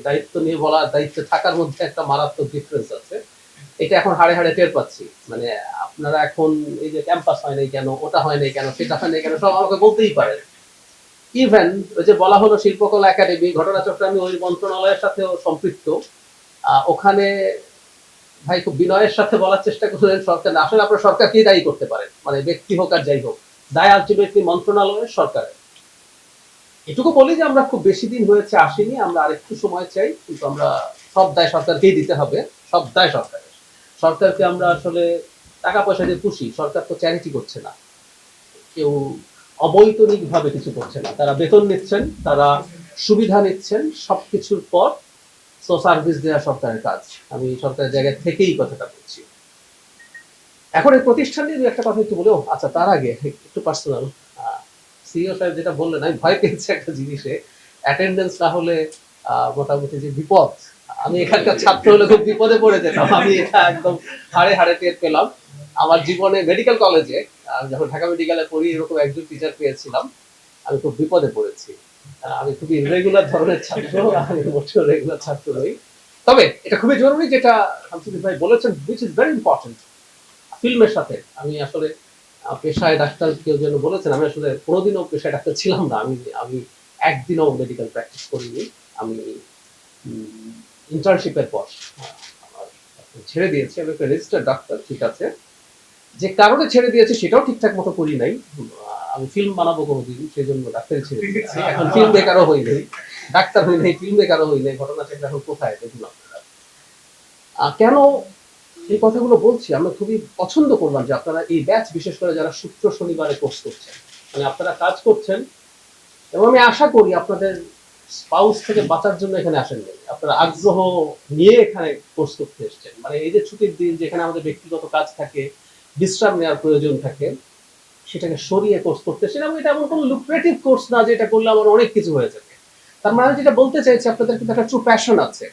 দায়িত্ব নিয়ে বলা দায়িত্বে থাকার মধ্যে একটা মারাত্মক ডিফারেন্স আছে। এটা এখন হাড়ে হাড়ে টের পাচ্ছি। মানে আপনারা এখন এই যে ক্যাম্পাস হয় নাই কেন, ওটা হয় নাই কেন, সেটা হয় নাই কেন, সব আমাকে বলতেই পারেন। ইভেন ওই যে বলা হলো শিল্পকলা একাডেমি, ঘটনাচক্রে আমি ওই মন্ত্রণালয়ের সাথেও সম্পৃক্ত। ওখানে ভাই খুব বিনয়ের সাথে বলার চেষ্টা করলেন সরকার না, আসলে আপনার সরকারকেই দায়ী করতে পারেন, মানে ব্যক্তি হোক আর যাই হোক, দায় আলটিমেটলি মন্ত্রণালয়ের, সরকারের। এটুকু বলি যে আমরা খুব বেশি দিন হয়েছে আসিনি, আমরা আরেকটু সময় চাই, কিন্তু আমরা সব দায় সরকারকেই দিতে হবে, সব দায় সরকারের। সরকারকে আমরা আসলে টাকা পয়সা দিয়ে পুষি, সরকার তো চ্যারিটি করছে না, কেউ অবৈতনিক ভাবে কিছু করছে না, তারা বেতন নিচ্ছেন, তারা সুবিধা নিচ্ছেন, সবকিছুর পর সো সার্ভিস দেওয়া সরকারের কাজ। আমি সরকারের জায়গা থেকেই কথাটা বলছি। এখন এই প্রতিষ্ঠান নিয়ে একটা কথা একটু বলে, আচ্ছা তার আগে একটু পার্সোনাল। সিইও সাহেব যেটা বললেন, আমি ভয় পেয়েছি একটা জিনিসে, অ্যাটেন্ডেন্স না হলে মোটামুটি যে বিপদ, আমি এখানকার ছাত্র হলে খুব বিপদে পড়ে যেতাম, আমি এটা একদম হাড়ে হাড়ে টের পেলাম। আমার জীবনে মেডিকেল কলেজে যখন ঢাকা মেডিকেলে পড়ি, এরকম একজন টিচার পেয়েছিলাম, আমি খুব বিপদে পড়েছি। আমি খুবই ইরেগুলার ধরনের ছাত্র, আমি মোটেও রেগুলার ছাত্র নই। তবে এটা খুবই জরুরি যেটা শামসুদ্দিন ভাই বলেছেন, হুইচ ইজ ভেরি ইম্পর্টেন্ট। ফিল্মের সাথে আমি আসলে পেশায় ডাক্তার কেউ যেন বলেছেন, আমি আসলে কোনোদিনও পেশায় ডাক্তার ছিলাম না, আমি আমি একদিনও মেডিকেল প্র্যাকটিস করিনি। আমি ইন্টার্নশিপের পর আমার ছেড়ে দিয়েছি, আমি একটা রেজিস্টার্ড ডাক্তার, ঠিক আছে। যে কারণে ছেড়ে দিয়েছি সেটাও ঠিকঠাক মতো করি নাই। আমি ফিল্ম বানাবো কোনোদিন, সেই জন্য ডাক্তারি ছেড়ে দিয়েছি। এখন ফিল্ম মেকারও হই নাই, ডাক্তার হই নাই, ফিল্ম মেকারও হই নাই। ঘটনাচক্র এখন কোথায় দেখুন আপনারা। কেন এই কথাগুলো বলছি, আমরা খুবই পছন্দ করলাম যে আপনারা এই ব্যাচ, বিশেষ করে যারা শুক্র শনিবারে কোর্স করছেন, মানে আপনারা কাজ করছেন, এবং আমি আশা করি আপনাদের স্পাউস থেকে বাঁচার জন্য এখানে আসেন নাই, আপনারা আগ্রহ নিয়ে এখানে কোর্স করতে এসছেন। মানে এই যে ছুটির দিন, যেখানে আমাদের ব্যক্তিগত কাজ থাকে, বিশ্রাম নেওয়ার প্রয়োজন থাকে, সেটাকে সরিয়ে কোর্স করতে এসেছেন। এবং এটা এমন কোনো লুক্রেটিভ কোর্স না যে এটা করলে আমার অনেক কিছু হয়ে যাবে। তার মানে যেটা বলতে চাইছি, আপনাদের কিন্তু একটা ট্রু প্যাশন আছে।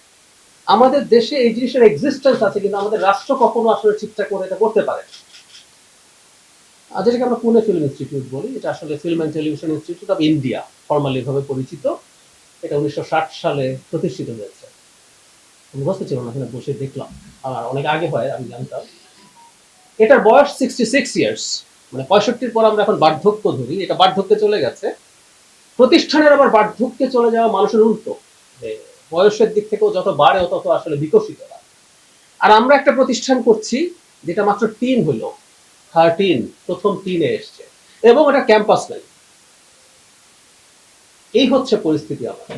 আমাদের দেশে এই জিনিসের এক্সিস্টেন্স আছে, কিন্তু আমাদের রাষ্ট্র কখনো আসলে ঠিকঠাক করে এটা করতে পারে। যেটাকে আমরা পুনে ফিল্ম ইনস্টিটিউট বলি, এটা আসলে film and television institute of India formally ভাবে পরিচিত। এটা 1960 সালে প্রতিষ্ঠিত হয়েছে। মুখস্থ ছিল না, এখানে বসে দেখলাম, আর অনেক আগে হয় আমি জানতাম। এটার বয়স 66 ইয়ার্স, মানে 65-র পর আমরা এখন বার্ধক্য ধরি, এটা বার্ধক্যে চলে গেছে। প্রতিষ্ঠানের আবার বার্ধক্যে চলে যাওয়া মানুষের উল্টো, বয়সের দিক থেকেও যত বাড়ে তত আসলে বিকশিত হয়। আর আমরা একটা প্রতিষ্ঠান করছি যেটা মাত্র 3 হলো, 13, প্রথম 3-এ এসছে, এবং এটা ক্যাম্পাস নাই। এই হচ্ছে পরিস্থিতি আমাদের।